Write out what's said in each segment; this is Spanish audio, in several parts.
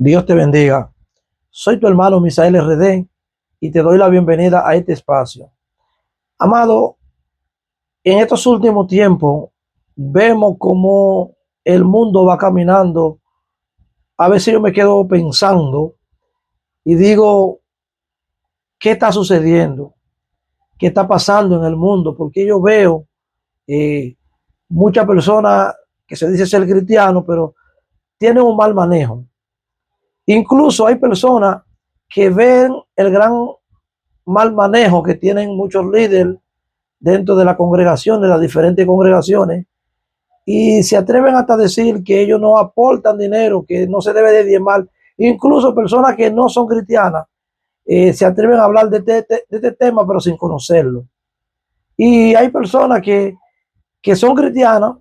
Dios te bendiga. Soy tu hermano Misael RD y te doy la bienvenida a este espacio. Amado, en estos últimos tiempos vemos cómo el mundo va caminando. A veces yo me quedo pensando y digo, ¿qué está sucediendo? ¿Qué está pasando en el mundo? Porque yo veo eh, muchas personas que se dice ser cristianos, pero tienen un mal manejo. Incluso hay personas que ven el gran mal manejo que tienen muchos líderes dentro de la congregación, de las diferentes congregaciones, y se atreven hasta a decir que ellos no aportan dinero, que no se debe de diezmar. Incluso personas que no son cristianas se atreven a hablar de este tema, pero sin conocerlo. Y hay personas que son cristianas,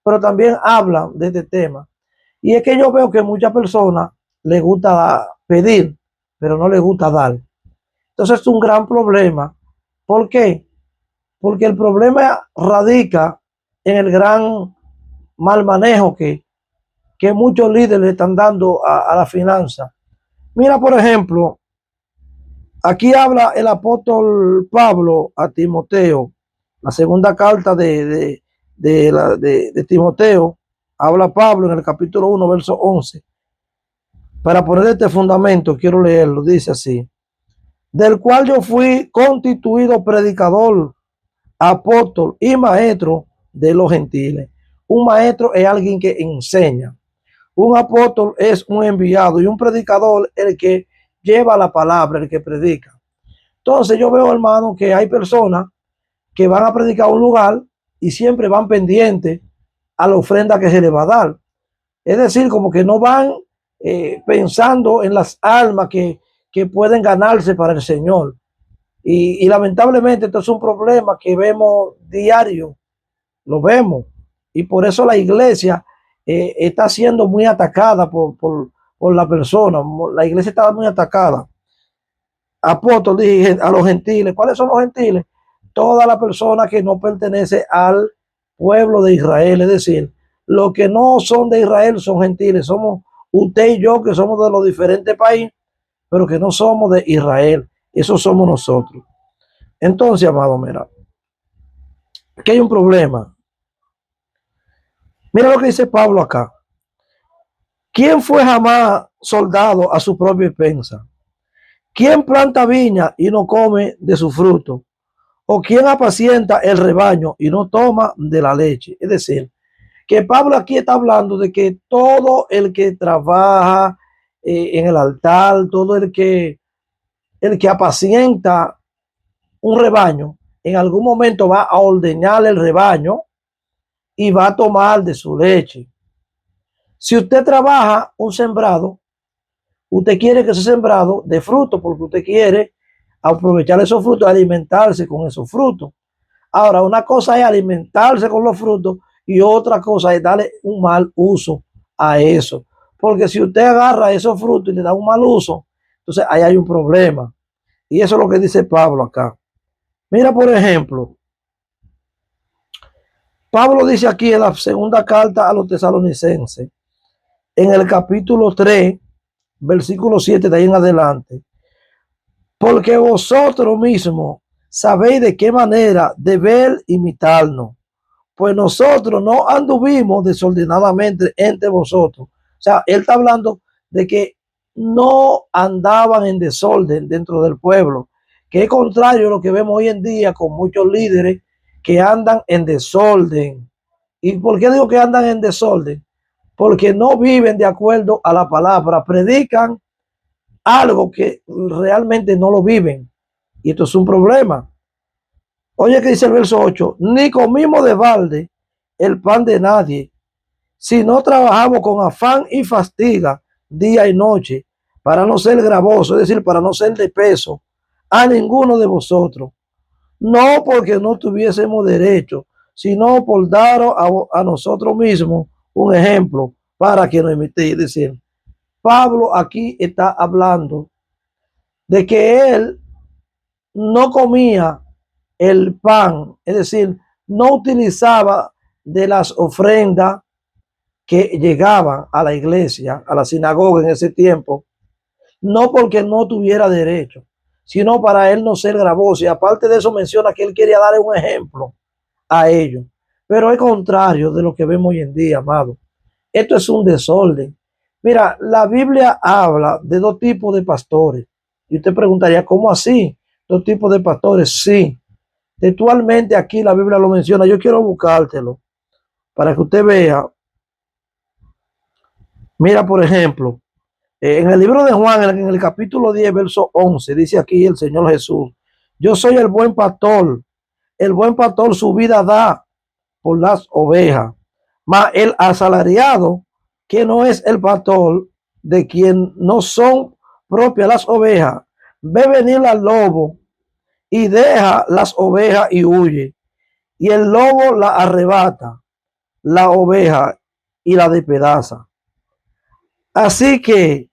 pero también hablan de este tema. Y es que yo veo que muchas personas les gusta pedir, pero no les gusta dar. Entonces es un gran problema. ¿Por qué? Porque el problema radica en el gran mal manejo que muchos líderes le están dando a la finanza. Mira, por ejemplo, aquí habla el apóstol Pablo a Timoteo, la segunda carta de Timoteo, habla Pablo en el capítulo 1, verso 11. Para poner este fundamento, quiero leerlo, dice así: del cual yo fui constituido predicador, apóstol y maestro de los gentiles. Un maestro es alguien que enseña. Un apóstol es un enviado y un predicador el que lleva la palabra, el que predica. Entonces yo veo, hermano, que hay personas que van a predicar a un lugar y siempre van pendientes a la ofrenda que se les va a dar. Es decir, como que no van pensando en las almas que pueden ganarse para el Señor. Y lamentablemente esto es un problema que vemos diario, lo vemos. Y por eso la iglesia está siendo muy atacada por la persona. La iglesia está muy atacada. Apóstol, dije a los gentiles. ¿Cuáles son los gentiles? Toda la persona que no pertenece al pueblo de Israel. Es decir, los que no son de Israel son gentiles. Somos usted y yo que somos de los diferentes países, pero que no somos de Israel. Eso somos nosotros. Entonces, amado, mira, aquí hay un problema. Mira lo que dice Pablo acá. ¿Quién fue jamás soldado a su propia expensa? ¿Quién planta viña y no come de su fruto? ¿O quién apacienta el rebaño y no toma de la leche? Es decir, que Pablo aquí está hablando de que todo el que trabaja en el altar, todo el que apacienta un rebaño, en algún momento va a ordeñar el rebaño y va a tomar de su leche. Si usted trabaja un sembrado, usted quiere que ese sembrado dé fruto porque usted quiere aprovechar esos frutos, alimentarse con esos frutos. Ahora, una cosa es alimentarse con los frutos y otra cosa es darle un mal uso a eso. Porque si usted agarra esos frutos y le da un mal uso, entonces ahí hay un problema. Y eso es lo que dice Pablo acá. Mira, por ejemplo, Pablo dice aquí en la segunda carta a los tesalonicenses, en el capítulo 3, versículo 7 de ahí en adelante: porque vosotros mismos sabéis de qué manera deber imitarnos, pues nosotros no anduvimos desordenadamente entre vosotros. O sea, él está hablando de que no andaban en desorden dentro del pueblo, que es contrario a lo que vemos hoy en día con muchos líderes que andan en desorden. ¿Y por qué digo que andan en desorden? Porque no viven de acuerdo a la palabra, predican algo que realmente no lo viven. Y esto es un problema. Oye, que dice el verso 8: ni comimos de balde el pan de nadie, si no trabajamos con afán y fatiga día y noche, para no ser gravoso, es decir, para no ser de peso a ninguno de vosotros, no porque no tuviésemos derecho, sino por dar a nosotros mismos un ejemplo para que nos imitéis. Es decir, Pablo aquí está hablando de que él no comía el pan, es decir, no utilizaba de las ofrendas que llegaban a la iglesia, a la sinagoga en ese tiempo, no porque no tuviera derecho, sino para él no ser gravoso. Y aparte de eso menciona que él quería darle un ejemplo a ellos. Pero es contrario de lo que vemos hoy en día, amado. Esto es un desorden. Mira, la Biblia habla de dos tipos de pastores. Y usted preguntaría, ¿cómo así? Dos tipos de pastores, sí. Textualmente aquí la Biblia lo menciona. Yo quiero buscártelo para que usted vea. Mira, por ejemplo, en el libro de Juan, en el capítulo 10, verso 11, dice aquí el Señor Jesús: yo soy el buen pastor su vida da por las ovejas, mas el asalariado, que no es el pastor, de quien no son propias las ovejas, ve venir al lobo y deja las ovejas y huye, y el lobo la arrebata, la oveja, y la despedaza. Así que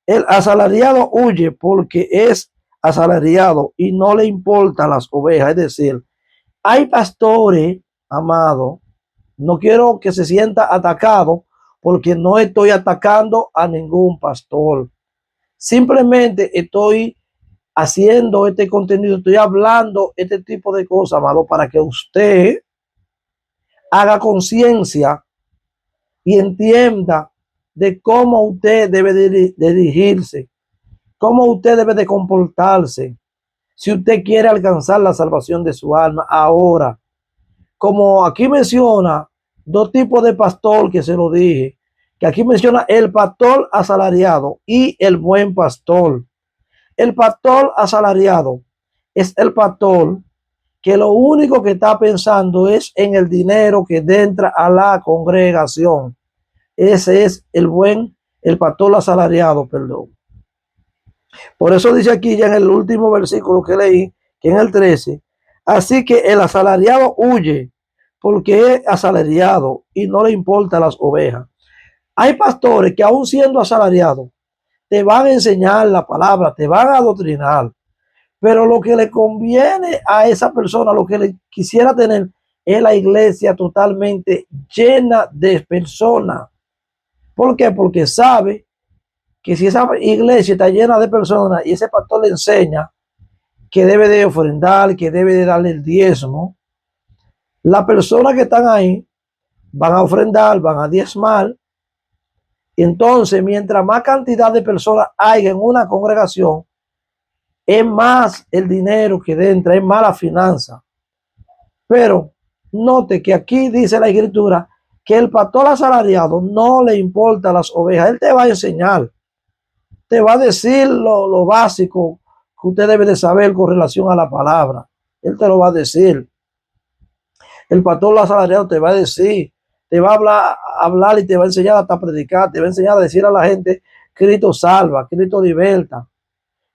el asalariado huye porque es asalariado y no le importan las ovejas. Es decir, hay pastores, amado, no quiero que se sienta atacado porque no estoy atacando a ningún pastor. Simplemente estoy haciendo este contenido, estoy hablando este tipo de cosas, amado, para que usted haga conciencia y entienda de cómo usted debe dirigirse, cómo usted debe de comportarse si usted quiere alcanzar la salvación de su alma. Ahora, como aquí menciona dos tipos de pastor, que se lo dije, que aquí menciona el pastor asalariado y el buen pastor. El pastor asalariado es el pastor que lo único que está pensando es en el dinero que entra a la congregación. Ese es el pastor asalariado, perdón. Por eso dice aquí ya en el último versículo que leí, que en el 13, así que el asalariado huye porque es asalariado y no le importa las ovejas. Hay pastores que aún siendo asalariados te van a enseñar la palabra, te van a adoctrinar, pero lo que le conviene a esa persona, lo que le quisiera tener, es la iglesia totalmente llena de personas. ¿Por qué? Porque sabe que si esa iglesia está llena de personas y ese pastor le enseña que debe de ofrendar, que debe de darle el diezmo, las personas que están ahí van a ofrendar, van a diezmar. Y entonces, mientras más cantidad de personas hay en una congregación, es más el dinero que entra, es más la finanza. Pero note que aquí dice la escritura que el pastor asalariado no le importa las ovejas. Él te va a enseñar, te va a decir lo básico que usted debe de saber con relación a la palabra. Él te lo va a decir. El pastor asalariado te va a decir, te va a hablar y te va a enseñar hasta predicar, te va a enseñar a decir a la gente: Cristo salva, Cristo liberta.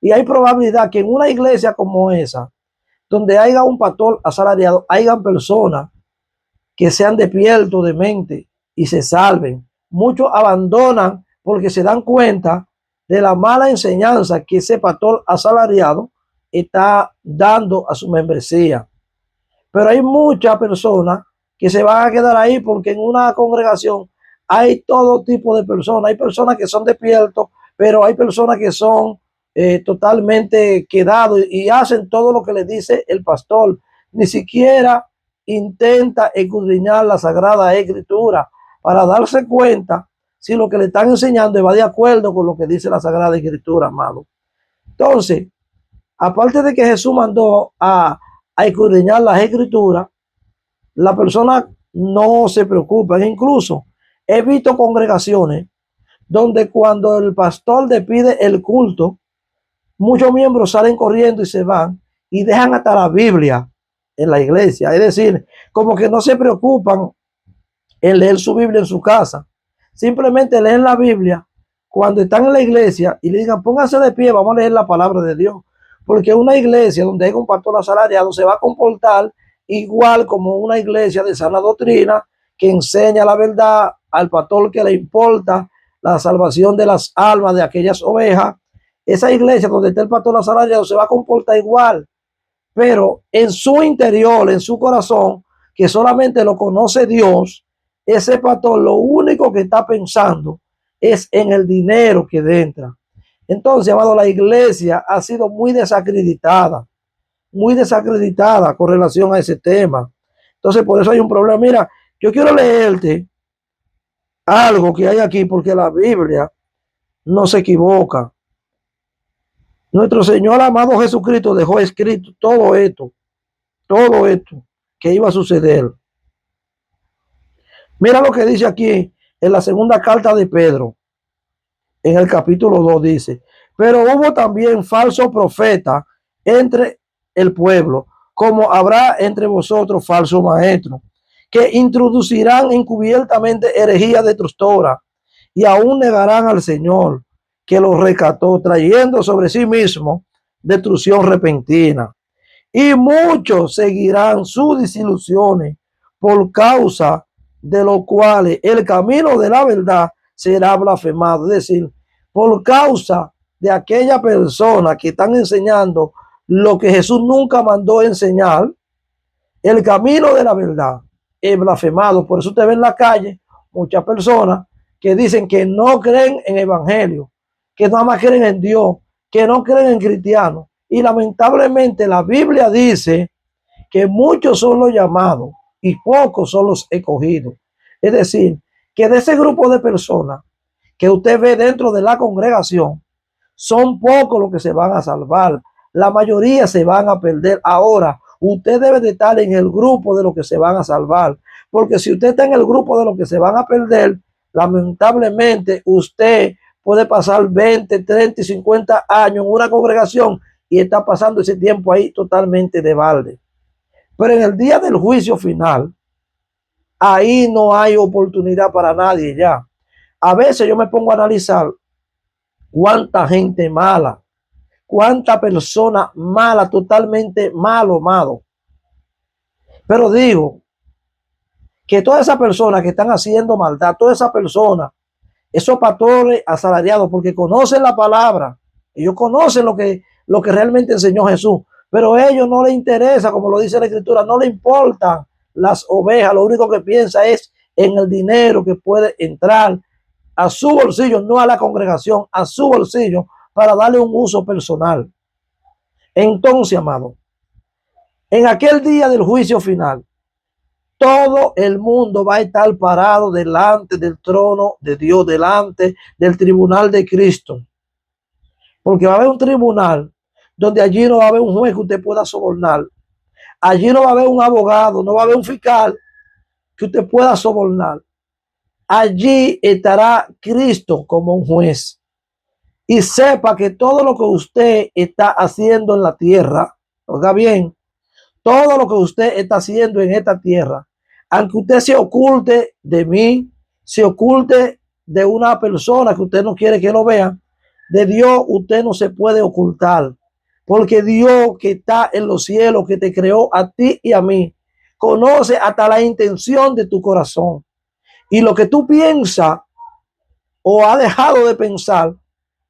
Y hay probabilidad que en una iglesia como esa, donde haya un pastor asalariado, hayan personas que sean despiertos de mente y se salven. Muchos abandonan porque se dan cuenta de la mala enseñanza que ese pastor asalariado está dando a su membresía. Pero hay muchas personas que se van a quedar ahí porque en una congregación hay todo tipo de personas. Hay personas que son despiertos, pero hay personas que son totalmente quedados y hacen todo lo que les dice el pastor. Ni siquiera intenta escudriñar la Sagrada Escritura para darse cuenta si lo que le están enseñando va de acuerdo con lo que dice la Sagrada Escritura, amado. Entonces, aparte de que Jesús mandó a escudriñar las escrituras, la persona no se preocupa. Incluso he visto congregaciones donde cuando el pastor despide el culto, muchos miembros salen corriendo y se van y dejan hasta la Biblia en la iglesia. Es decir, como que no se preocupan en leer su Biblia en su casa. Simplemente leen la Biblia cuando están en la iglesia y le digan: pónganse de pie, vamos a leer la palabra de Dios. Porque una iglesia donde hay un pastor asalariado se va a comportar igual como una iglesia de sana doctrina que enseña la verdad al pastor, que le importa la salvación de las almas de aquellas ovejas. Esa iglesia donde está el pastor asalariado se va a comportar igual, pero en su interior, en su corazón, que solamente lo conoce Dios, ese pastor lo único que está pensando es en el dinero que entra. Entonces, amado, la iglesia ha sido muy desacreditada con relación a ese tema. Entonces, por eso hay un problema. Mira, yo quiero leerte algo que hay aquí, porque la Biblia no se equivoca. Nuestro Señor amado Jesucristo dejó escrito todo esto que iba a suceder. Mira lo que dice aquí en la segunda carta de Pedro, en el capítulo 2 dice, pero hubo también falsos profetas entre el pueblo, como habrá entre vosotros falsos maestros, que introducirán encubiertamente herejías destructoras y aún negarán al Señor que los rescató, trayendo sobre sí mismo destrucción repentina. Y muchos seguirán sus desilusiones, por causa de lo cual el camino de la verdad será blasfemado. Es decir, por causa de aquella persona que están enseñando lo que Jesús nunca mandó enseñar, el camino de la verdad es blasfemado. Por eso usted ve en la calle muchas personas que dicen que no creen en evangelio, que nada más creen en Dios, que no creen en cristianos. Y lamentablemente la Biblia dice que muchos son los llamados y pocos son los escogidos. Es decir, que de ese grupo de personas que usted ve dentro de la congregación, son pocos los que se van a salvar. La mayoría se van a perder. Ahora, usted debe de estar en el grupo de los que se van a salvar. Porque si usted está en el grupo de los que se van a perder, lamentablemente usted puede pasar 20, 30 y 50 años en una congregación y está pasando ese tiempo ahí totalmente de balde. Pero en el día del juicio final, ahí no hay oportunidad para nadie ya. A veces yo me pongo a analizar cuánta gente mala, cuánta persona mala, totalmente malo. Pero digo que todas esas personas que están haciendo maldad, todas esas personas, esos pastores asalariados, porque conocen la palabra, ellos conocen lo que realmente enseñó Jesús, pero a ellos no les interesa, como lo dice la Escritura, no les importan las ovejas, lo único que piensa es en el dinero que puede entrar a su bolsillo, no a la congregación, a su bolsillo, para darle un uso personal. Entonces, amado, en aquel día del juicio final, todo el mundo va a estar parado delante del trono de Dios, delante del tribunal de Cristo. Porque va a haber un tribunal donde allí no va a haber un juez que usted pueda sobornar. Allí no va a haber un abogado, no va a haber un fiscal que usted pueda sobornar. Allí estará Cristo como un juez. Y sepa que todo lo que usted está haciendo en la tierra, oiga bien, todo lo que usted está haciendo en esta tierra, aunque usted se oculte de mí, se oculte de una persona que usted no quiere que lo vea, de Dios usted no se puede ocultar, porque Dios que está en los cielos, que te creó a ti y a mí, conoce hasta la intención de tu corazón. Y lo que tú piensas o has dejado de pensar,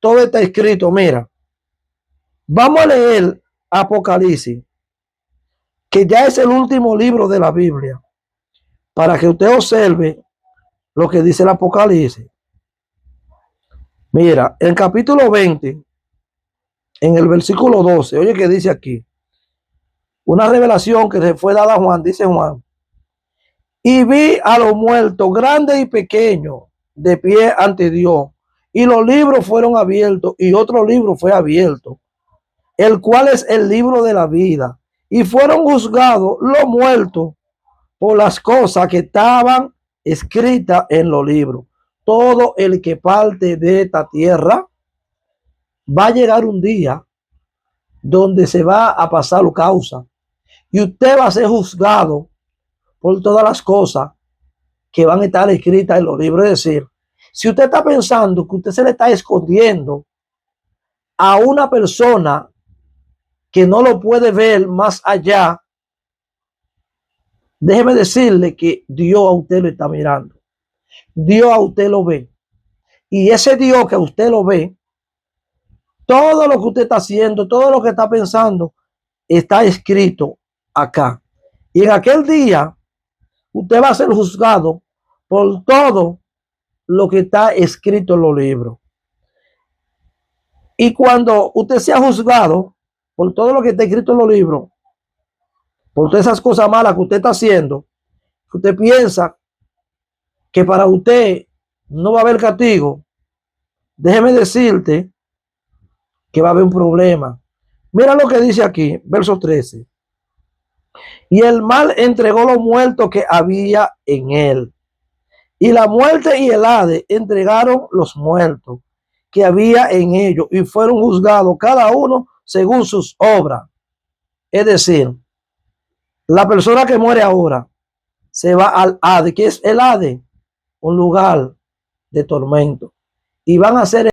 todo está escrito. Mira, vamos a leer Apocalipsis, que ya es el último libro de la Biblia, para que usted observe lo que dice el Apocalipsis. Mira, en el capítulo 20, en el versículo 12, oye que dice aquí, una revelación que se fue dada a Juan, dice Juan, y vi a los muertos, grandes y pequeños, de pie ante Dios, y los libros fueron abiertos, y otro libro fue abierto, el cual es el libro de la vida, y fueron juzgados los muertos por las cosas que estaban escritas en los libros. Todo el que parte de esta tierra va a llegar un día donde se va a pasar la causa y usted va a ser juzgado por todas las cosas que van a estar escritas en los libros. Es decir, si usted está pensando que usted se le está escondiendo a una persona que no lo puede ver más allá, déjeme decirle que Dios a usted lo está mirando. Dios a usted lo ve. Y ese Dios que a usted lo ve, todo lo que usted está haciendo, todo lo que está pensando, está escrito acá. Y en aquel día, usted va a ser juzgado por todo lo que está escrito en los libros. Y cuando usted sea juzgado por todo lo que está escrito en los libros, por todas esas cosas malas que usted está haciendo, que usted piensa que para usted no va a haber castigo, déjeme decirte que va a haber un problema. Mira lo que dice aquí, verso 13. Y el mal entregó los muertos que había en él. Y la muerte y el Hades entregaron los muertos que había en ellos y fueron juzgados cada uno según sus obras. Es decir, la persona que muere ahora se va al Hades. ¿Qué es el Hades? Un lugar de tormento. Y van a ser